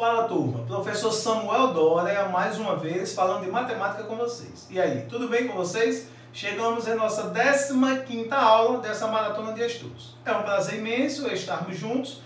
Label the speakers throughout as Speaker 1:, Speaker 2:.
Speaker 1: Fala turma, professor Samuel Dória mais uma vez falando de matemática com vocês. E aí, tudo bem com vocês? Chegamos em nossa 15ª aula dessa maratona de estudos. É um prazer imenso estarmos juntos,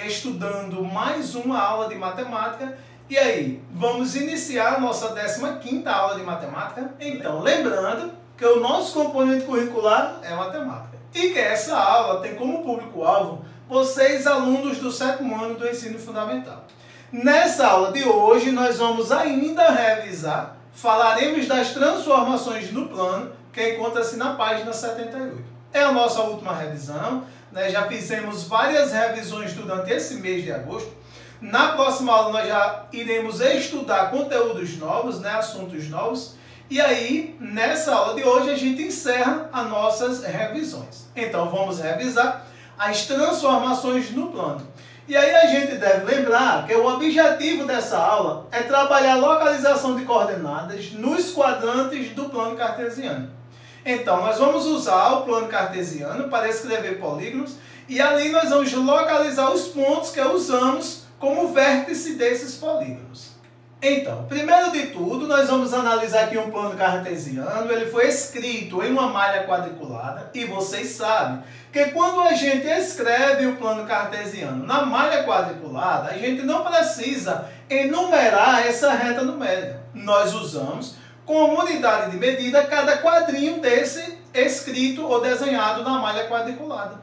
Speaker 1: estudando mais uma aula de matemática. E aí, vamos iniciar a nossa 15ª aula de matemática? Então, lembrando que o nosso componente curricular é matemática. E que essa aula tem como público-alvo vocês, alunos do 7º ano do ensino fundamental. Nessa aula de hoje, nós vamos ainda revisar, falaremos das transformações no plano, que encontra-se na página 78. É a nossa última revisão, já fizemos várias revisões durante esse mês de agosto. Na próxima aula, nós já iremos estudar conteúdos novos, assuntos novos. E aí, nessa aula de hoje, a gente encerra as nossas revisões. Então, vamos revisar as transformações no plano. E aí a gente deve lembrar que o objetivo dessa aula é trabalhar a localização de coordenadas nos quadrantes do plano cartesiano. Então, nós vamos usar o plano cartesiano para escrever polígonos e ali nós vamos localizar os pontos que usamos como vértice desses polígonos. Então, primeiro de tudo, nós vamos analisar aqui um plano cartesiano. Ele foi escrito em uma malha quadriculada e vocês sabem que quando a gente escreve o plano cartesiano na malha quadriculada, a gente não precisa enumerar essa reta numérica. Nós usamos como unidade de medida cada quadrinho desse escrito ou desenhado na malha quadriculada.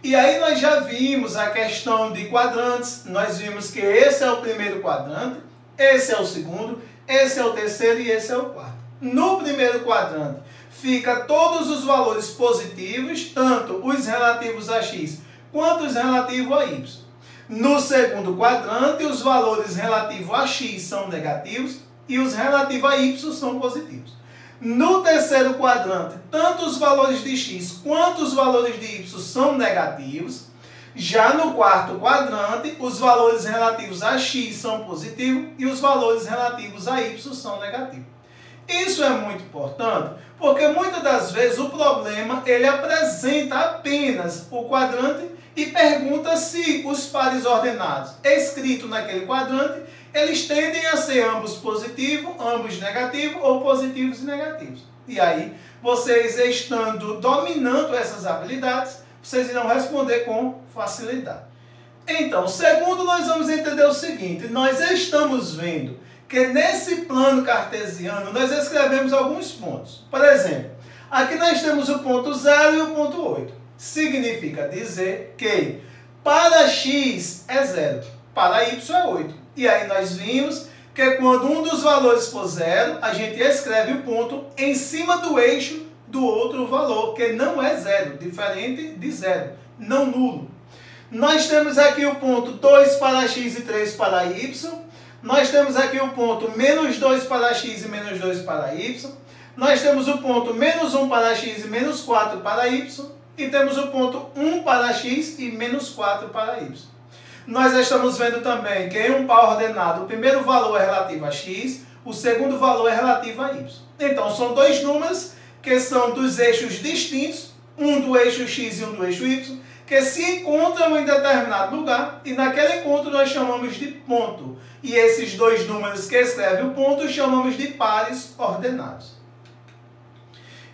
Speaker 1: E aí nós já vimos a questão de quadrantes, nós vimos que esse é o primeiro quadrante, esse é o segundo, esse é o terceiro e esse é o quarto. No primeiro quadrante fica todos os valores positivos, tanto os relativos a x quanto os relativos a y. No segundo quadrante, os valores relativos a x são negativos e os relativos a y são positivos. No terceiro quadrante, tanto os valores de x quanto os valores de y são negativos. Já no quarto quadrante, os valores relativos a x são positivos e os valores relativos a y são negativos. Isso é muito importante, porque muitas das vezes o problema ele apresenta apenas o quadrante e pergunta se os pares ordenados escritos naquele quadrante, eles tendem a ser ambos positivos, ambos negativos ou positivos e negativos. E aí, vocês estando dominando essas habilidades, vocês irão responder com facilidade. Então, segundo, nós vamos entender o seguinte: nós estamos vendo que nesse plano cartesiano nós escrevemos alguns pontos. Por exemplo, aqui nós temos o ponto 0 e o ponto 8. Significa dizer que para x é 0, para y é 8. E aí nós vimos que quando um dos valores for 0, a gente escreve o ponto em cima do eixo do outro valor, que não é 0, diferente de 0, não nulo. Nós temos aqui o ponto 2 para x e 3 para y. Nós temos aqui o ponto menos 2 para x e menos 2 para y. Nós temos o ponto menos 1 para x e menos 4 para y. E temos o ponto 1 para x e menos 4 para y. Nós estamos vendo também que em um par ordenado o primeiro valor é relativo a x, o segundo valor é relativo a y. Então, são dois números que são dos eixos distintos, um do eixo x e um do eixo y, que se encontram em determinado lugar, e naquele encontro nós chamamos de ponto. E esses dois números que escrevem o ponto chamamos de pares ordenados.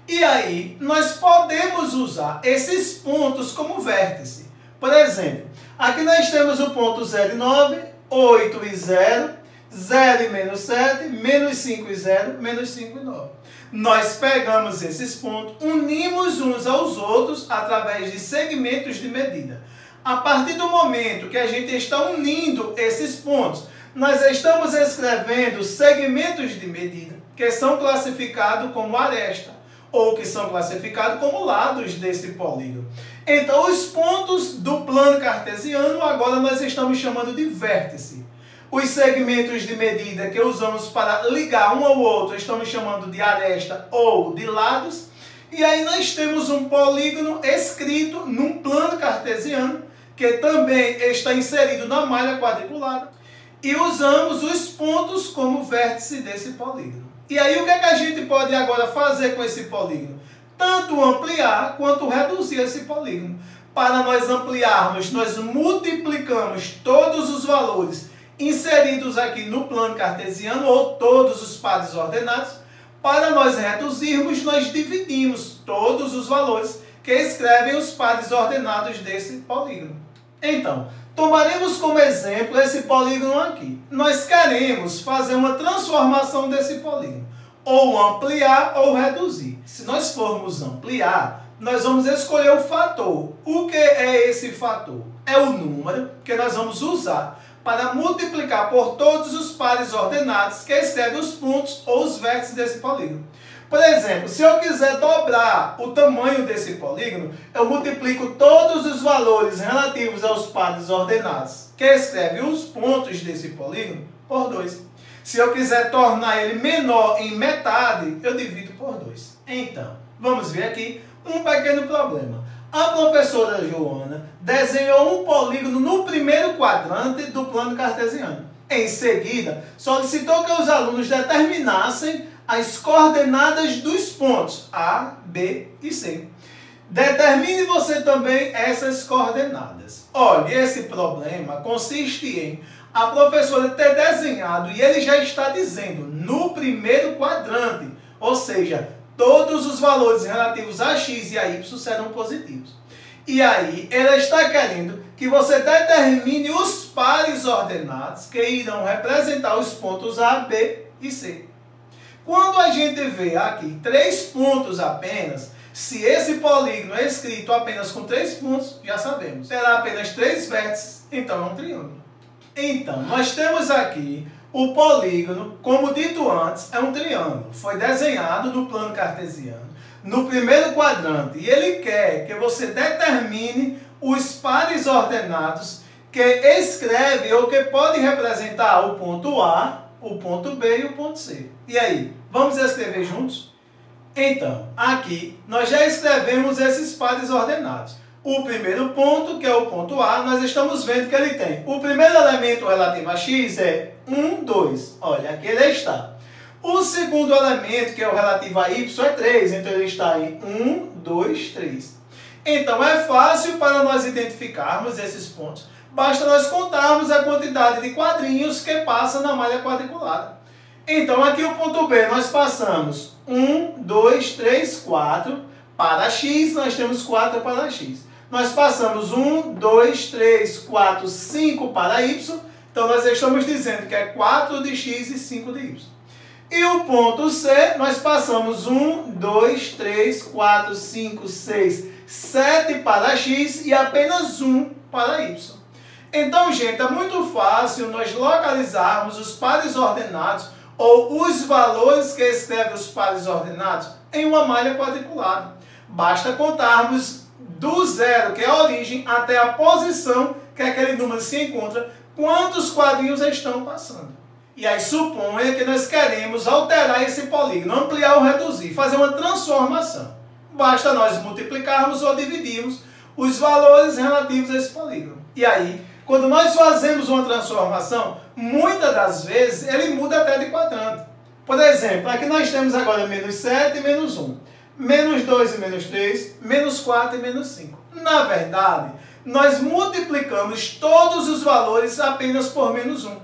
Speaker 1: E aí, nós podemos usar esses pontos como vértice. Por exemplo, aqui nós temos o ponto 0 e 9, 8 e 0, 0 e menos 7, menos 5 e 0, menos 5 e 9. Nós pegamos esses pontos, unimos uns aos outros através de segmentos de medida. A partir do momento que a gente está unindo esses pontos, nós estamos escrevendo segmentos de medida que são classificados como aresta ou que são classificados como lados desse polígono. Então, os pontos do plano cartesiano agora nós estamos chamando de vértice. Os segmentos de medida que usamos para ligar um ao outro estamos chamando de aresta ou de lados. E aí nós temos um polígono escrito num plano cartesiano que também está inserido na malha quadriculada. E usamos os pontos como vértice desse polígono. E aí o que é que a gente pode agora fazer com esse polígono? Tanto ampliar quanto reduzir esse polígono. Para nós ampliarmos, nós multiplicamos todos os valores inseridos aqui no plano cartesiano, ou todos os pares ordenados. Para nós reduzirmos, nós dividimos todos os valores que escrevem os pares ordenados desse polígono. Então, tomaremos como exemplo esse polígono aqui. Nós queremos fazer uma transformação desse polígono, ou ampliar ou reduzir. Se nós formos ampliar, nós vamos escolher o fator. O que é esse fator? É o número que nós vamos usar para multiplicar por todos os pares ordenados que escrevem os pontos ou os vértices desse polígono. Por exemplo, se eu quiser dobrar o tamanho desse polígono, eu multiplico todos os valores relativos aos pares ordenados que escrevem os pontos desse polígono por 2. Se eu quiser tornar ele menor em metade, eu divido por 2. Então, vamos ver aqui um pequeno problema. A professora Joana desenhou um polígono no primeiro quadrante do plano cartesiano. Em seguida, solicitou que os alunos determinassem as coordenadas dos pontos A, B e C. Determine você também essas coordenadas. Olha, esse problema consiste em a professora ter desenhado, e ele já está dizendo, no primeiro quadrante, ou seja, todos os valores relativos a x e a y serão positivos. E aí, ela está querendo que você determine os pares ordenados que irão representar os pontos A, B e C. Quando a gente vê aqui 3 pontos apenas, se esse polígono é escrito apenas com 3 pontos, já sabemos, terá apenas 3 vértices, então é um triângulo. Então, nós temos aqui o polígono, como dito antes, é um triângulo. Foi desenhado no plano cartesiano, no primeiro quadrante. E ele quer que você determine os pares ordenados que escreve ou que pode representar o ponto A, o ponto B e o ponto C. E aí, vamos escrever juntos? Então, aqui nós já escrevemos esses pares ordenados. O primeiro ponto, que é o ponto A, nós estamos vendo que ele tem. O primeiro elemento relativo a x é 1, 2. Olha, aqui ele está. O segundo elemento, que é o relativo a y, é 3. Então, ele está em 1, 2, 3. Então, é fácil para nós identificarmos esses pontos. Basta nós contarmos a quantidade de quadrinhos que passa na malha quadriculada. Então, aqui o ponto B, nós passamos 1, 2, 3, 4. Para x, nós temos 4 para x. Nós passamos 1, 2, 3, 4, 5 para y. Então, nós estamos dizendo que é 4 de x e 5 de y. E o ponto C, nós passamos 1, 2, 3, 4, 5, 6, 7 para x e apenas 1 para y. Então, gente, é muito fácil nós localizarmos os pares ordenados ou os valores que escrevem os pares ordenados em uma malha quadriculada. Basta contarmos do zero, que é a origem, até a posição que aquele número se encontra, quantos quadrinhos estão passando. E aí suponha que nós queremos alterar esse polígono, ampliar ou reduzir, fazer uma transformação. Basta nós multiplicarmos ou dividirmos os valores relativos a esse polígono. E aí, quando nós fazemos uma transformação, muitas das vezes ele muda até de quadrante. Por exemplo, aqui nós temos agora menos 7 e menos 1. Menos 2 e menos 3, menos 4 e menos 5. Na verdade, nós multiplicamos todos os valores apenas por menos 1.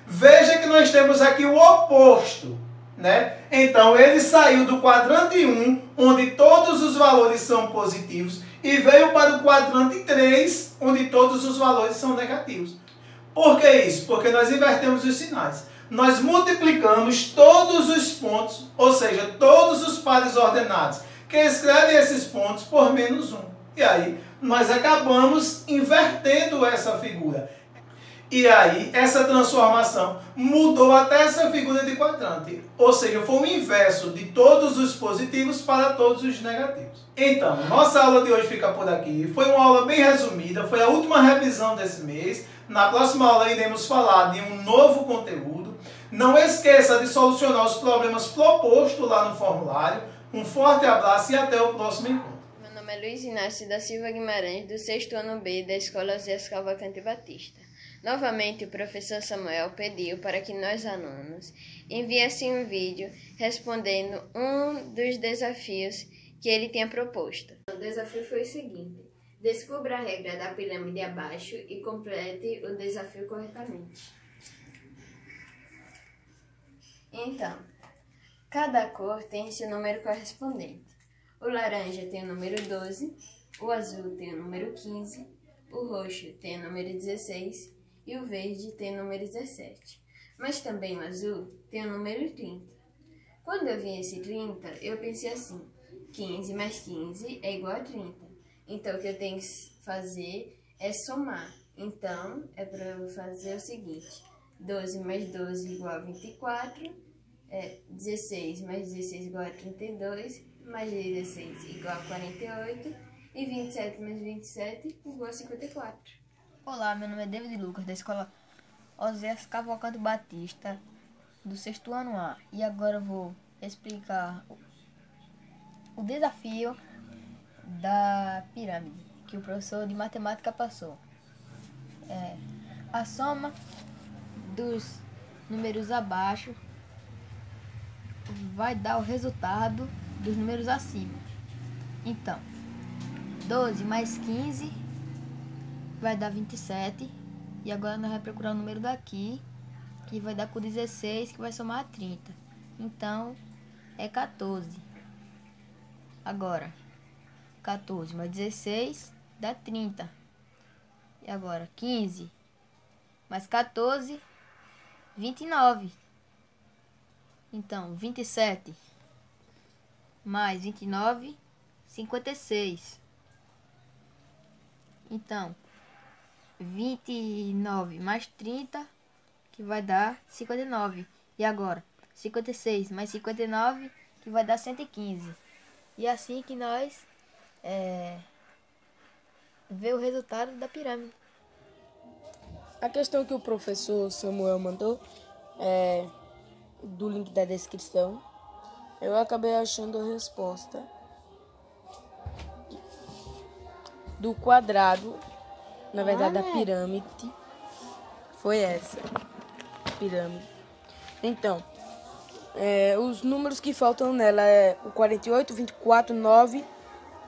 Speaker 1: Veja que nós temos aqui o oposto, né? Então, ele saiu do quadrante 1, onde todos os valores são positivos, e veio para o quadrante 3, onde todos os valores são negativos. Por que isso? Porque nós invertemos os sinais. Nós multiplicamos todos os pontos, ou seja, todos os pares ordenados que escrevem esses pontos por menos 1. E aí, nós acabamos invertendo essa figura. E aí, essa transformação mudou até essa figura de quadrante. Ou seja, foi o inverso de todos os positivos para todos os negativos. Então, nossa aula de hoje fica por aqui. Foi uma aula bem resumida, foi a última revisão desse mês. Na próxima aula iremos falar de um novo conteúdo. Não esqueça de solucionar os problemas propostos lá no formulário. Um forte abraço e até o próximo encontro.
Speaker 2: Meu nome é Luiz Inácio da Silva Guimarães, do 6º ano B da Escola Zé Cavalcante Batista. Novamente, o professor Samuel pediu para que nós, alunos, enviassem um vídeo respondendo um dos desafios que ele tinha proposto.
Speaker 3: O desafio foi o seguinte: descubra a regra da pirâmide abaixo e complete o desafio corretamente.
Speaker 2: Então, cada cor tem seu número correspondente. O laranja tem o número 12, o azul tem o número 15, o roxo tem o número 16 e o verde tem o número 17. Mas também o azul tem o número 30. Quando eu vi esse 30, eu pensei assim, 15 mais 15 é igual a 30. Então, o que eu tenho que fazer é somar. Então, é para eu fazer o seguinte, 12 mais 12 igual a 24, 16 mais 16 igual a 32, mais 16 igual a 48 e 27 mais 27 igual a 54.
Speaker 4: Olá, meu nome é David Lucas, da escola Oséias Cavalcante Batista, do 6º ano A. E agora eu vou explicar o desafio da pirâmide que o professor de matemática passou. A soma dos números abaixo vai dar o resultado dos números acima. Então, 12 mais 15 vai dar 27. E agora nós vamos procurar o número daqui, que vai dar com 16, que vai somar a 30. Então, é 14. Agora, 14 mais 16 dá 30. E agora, 15 mais 14, 29. Então, 27 mais 29, 56. Então, 29 mais 30, que vai dar 59. E agora, 56 mais 59, que vai dar 115. E assim que nós vê o resultado da pirâmide.
Speaker 5: A questão que o professor Samuel mandou do link da descrição, eu acabei achando a resposta do quadrado, na verdade da pirâmide, foi essa, pirâmide. Então, os números que faltam nela é o 48, 24, 9,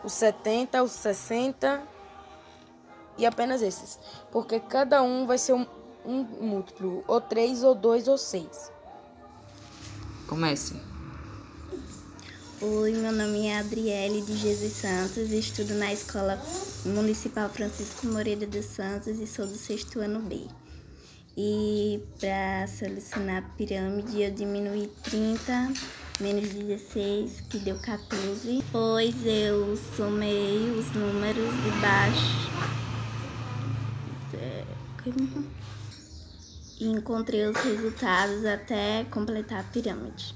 Speaker 5: o 70, o 60 e apenas esses. Porque cada um vai ser um múltiplo, ou 3, ou 2, ou 6.
Speaker 6: Comece.
Speaker 3: Oi, meu nome é Adriele de Jesus Santos, estudo na Escola Municipal Francisco Moreira dos Santos e sou do 6º ano B. E para solucionar a pirâmide, eu diminuí 30 menos 16, que deu 14. Depois eu somei os números de baixo e encontrei os resultados até completar a pirâmide.